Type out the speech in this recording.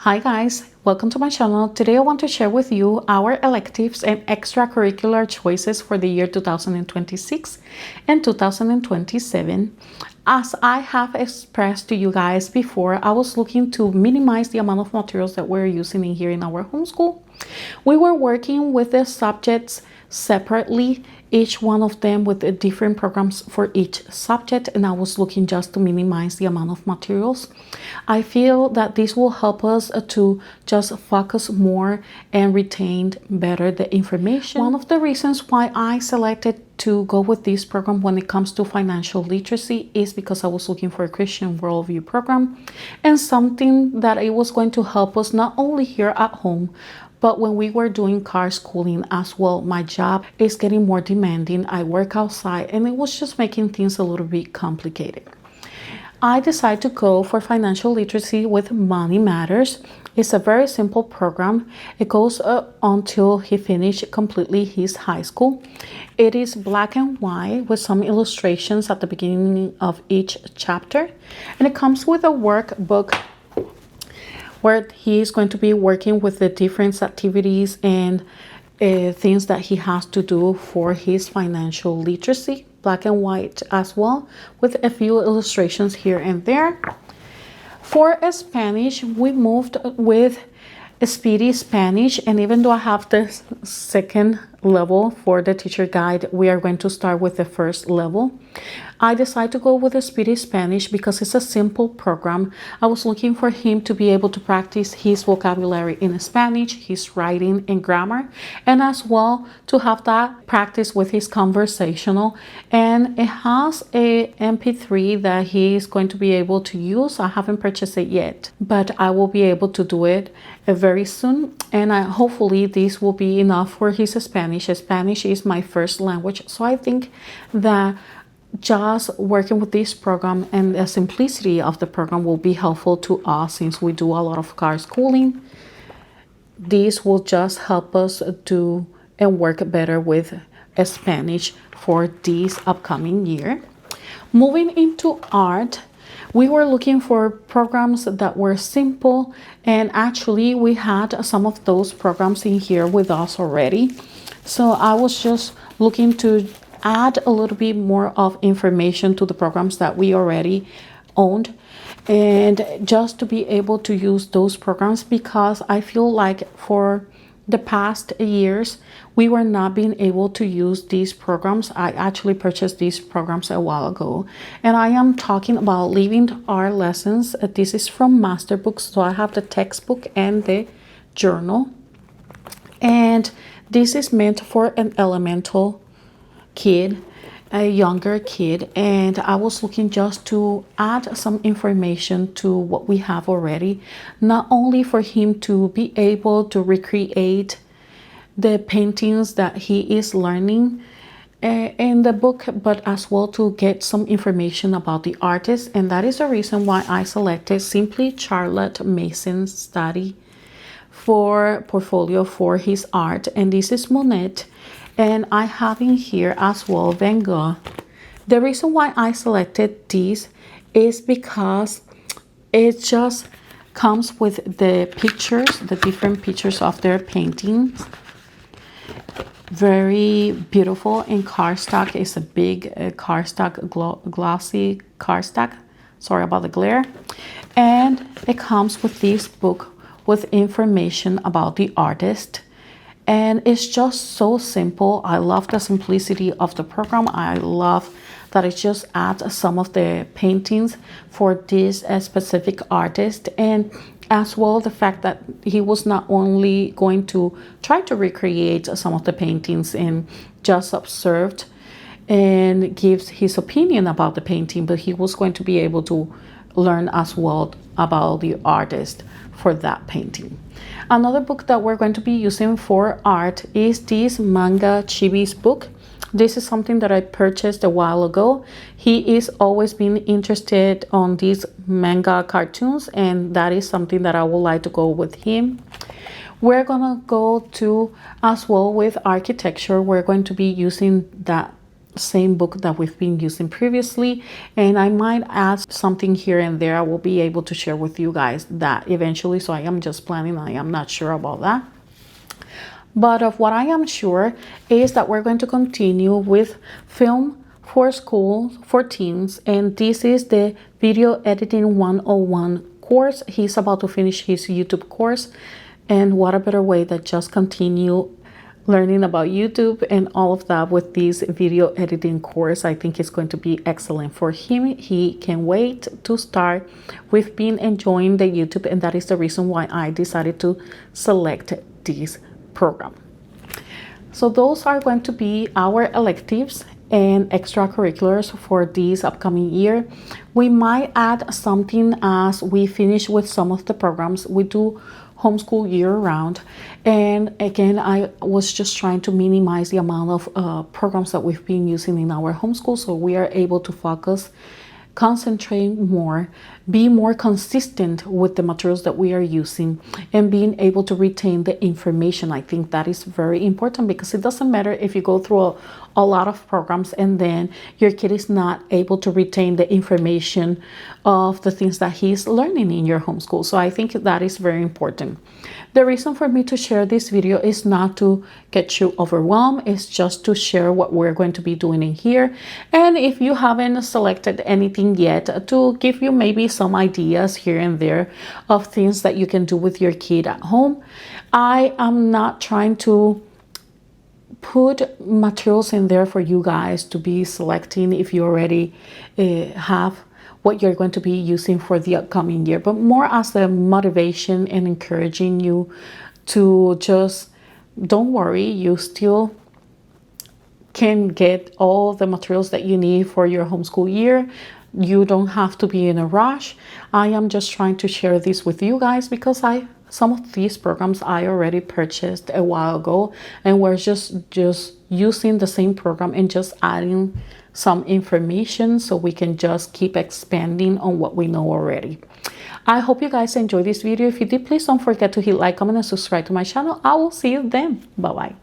Hi guys, welcome to my channel. Today I want to share with you our electives and extracurricular choices for the year 2026 and 2027. As I have expressed to you guys before, I was looking to minimize the amount of materials that we're using in here in our homeschool. We were working with the subjects separately, each one of them with different programs for each subject, and I was looking just to minimize the amount of materials. I feel that this will help us to just focus more and retain better the information. One of the reasons why I selected to go with this program when it comes to financial literacy is because I was looking for a Christian worldview program and something that it was going to help us not only here at home, but when we were doing car schooling as well. My job is getting more demanding. I work outside and it was just making things a little bit complicated. I decided to go for financial literacy with Money Matters. It's a very simple program. It goes until he finished completely his high school. It is black and white with some illustrations at the beginning of each chapter. And it comes with a workbook where he is going to be working with the different activities and things that he has to do for his financial literacy, black and white as well, with a few illustrations here and there. For Spanish, we moved with Speedy Spanish, and even though I have the second level for the teacher guide, we are going to start with the first level. I decided to go with the Speedy Spanish because it's a simple program. I was looking for him to be able to practice his vocabulary in Spanish, his writing and grammar, and as well to have that practice with his conversational. And it has a MP3 that he is going to be able to use. I haven't purchased it yet, but I will be able to do it very soon, and hopefully this will be enough for his Spanish. Spanish is my first language, so I think that just working with this program and the simplicity of the program will be helpful to us since we do a lot of car schooling. This will just help us do and work better with Spanish for this upcoming year. Moving into art, we were looking for programs that were simple, and actually we had some of those programs in here with us already. So I was just looking to add a little bit more of information to the programs that we already owned, and just to be able to use those programs, because I feel like for the past years we were not being able to use these programs. I actually purchased these programs a while ago, and I am talking about Living Our Lessons. This is from Master Books, so I have the textbook and the journal, and this is meant for an elemental kid, a younger kid, and I was looking just to add some information to what we have already, not only for him to be able to recreate the paintings that he is learning in the book, but as well to get some information about the artist. And that is the reason why I selected Simply Charlotte Mason's study for portfolio for his art, and this is Monet. And I have in here as well Van Gogh. The reason why I selected these is because it just comes with the pictures, the different pictures of their paintings. Very beautiful in cardstock. It's a big cardstock, glossy cardstock. Sorry about the glare. And it comes with this book with information about the artist. And it's just so simple. I love the simplicity of the program. I love that it just adds some of the paintings for this specific artist, and as well the fact that he was not only going to try to recreate some of the paintings and just observed and gives his opinion about the painting, but he was going to be able to learn as well about the artist for that painting. Another book that we're going to be using for art is this Manga Chibi's book. This is something that I purchased a while ago. He is always been interested on these manga cartoons, and that is something that I would like to go with him. We're gonna go to as well with architecture. We're going to be using that same book that we've been using previously, and I might add something here and there. I will be able to share with you guys that eventually, so I am just planning. I am not sure about that. But of what I am sure is that we're going to continue with film for school for teens, and this is the video editing 101 course. He's about to finish his YouTube course, and what a better way than just continue learning about YouTube and all of that with this video editing course. I think it's going to be excellent for him. He can wait to start. We've been enjoying the YouTube, and that is the reason why I decided to select this program. So those are going to be our electives and extracurriculars for this upcoming year. We might add something as we finish with some of the programs. We do homeschool year-round, and again, I was just trying to minimize the amount of programs that we've been using in our homeschool, so we are able to focus, concentrate more, be more consistent with the materials that we are using, and being able to retain the information. I think that is very important, because it doesn't matter if you go through a lot of programs and then your kid is not able to retain the information of the things that he's learning in your homeschool. So I think that is very important. The reason for me to share this video is not to get you overwhelmed. It's just to share what we're going to be doing in here. And if you haven't selected anything yet, to give you maybe some ideas here and there of things that you can do with your kid at home. I am not trying to put materials in there for you guys to be selecting if you already have what you're going to be using for the upcoming year, but more as a motivation and encouraging you to just don't worry, you still can get all the materials that you need for your homeschool year. You don't have to be in a rush. I am just trying to share this with you guys because some of these programs I already purchased a while ago, and we're just using the same program and just adding some information so we can just keep expanding on what we know already. I hope you guys enjoyed this video. If you did, please don't forget to hit like, comment, and subscribe to my channel. I will see you then. Bye bye.